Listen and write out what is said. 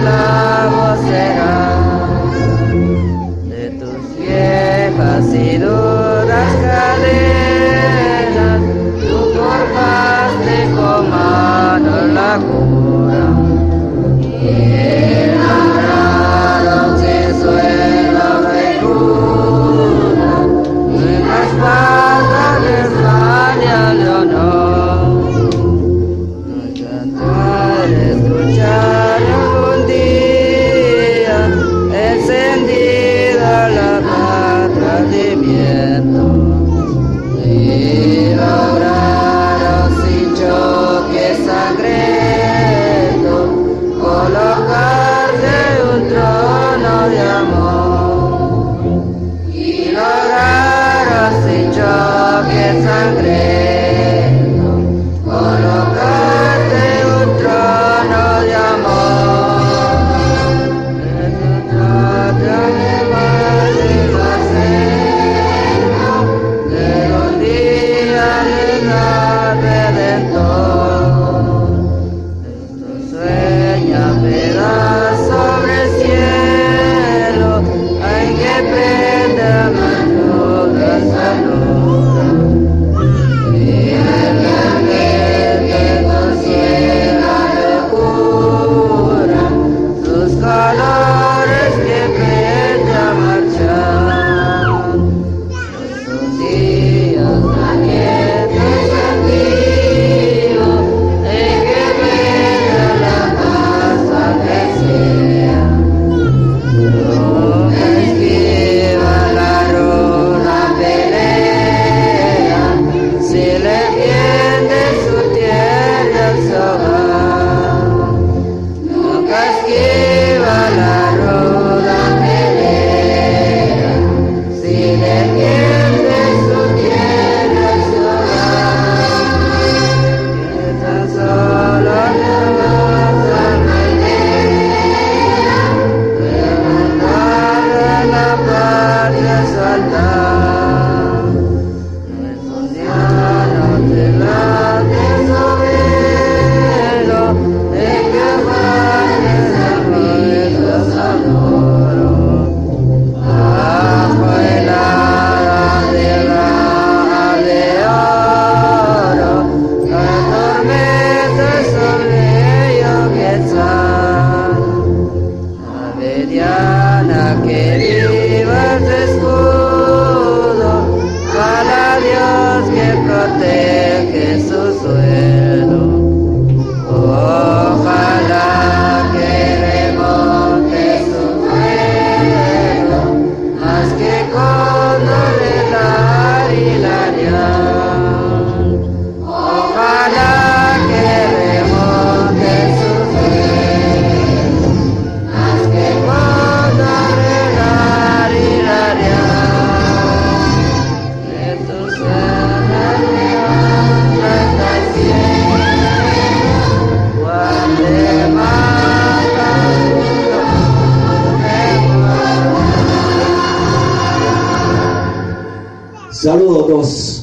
la vocera de tus viejas y duras cadenas, tú formaste con mano la cura y nombraron sin suelo de cuna, nuestra espada de España de honor. No tratar de escuchar algún día encendida la patra de viento y lograron sin choque sangriento colocarse un trono de amor y lograron sin choque sangriento colocarse un trono de amor. De tu trata de de un día de la redentor. Esto sueña pedazos sobre el cielo, hay que prender más luz de esa luna. Y el ambiente consuela de cura sus colores que prende a marchar. Esos días quietos antiguos en que venga la paz aunque sea. Nunca esquiva la ruda pelea, si le tiende su tierra al sogar. Nunca esquiva la ruda pelea, si le tiende su tierra al sogar. Que tan solo te vas a meter, de mandar la patria saltar. No es un diálogo de la desobero, en que bajes amigos adoro. Bajo el ala de la de oro, la tormenta sobre ello quetzal. Averiana que viva tu escudo, para Dios que protege su suelo. Ojalá que remonte su fuego, más que cóndor de la Hilarión. Ojalá que remonte su fuego, más que cóndor de la Hilarión. Que tu suena hasta el cielo, Guatemala, Saludos a todos.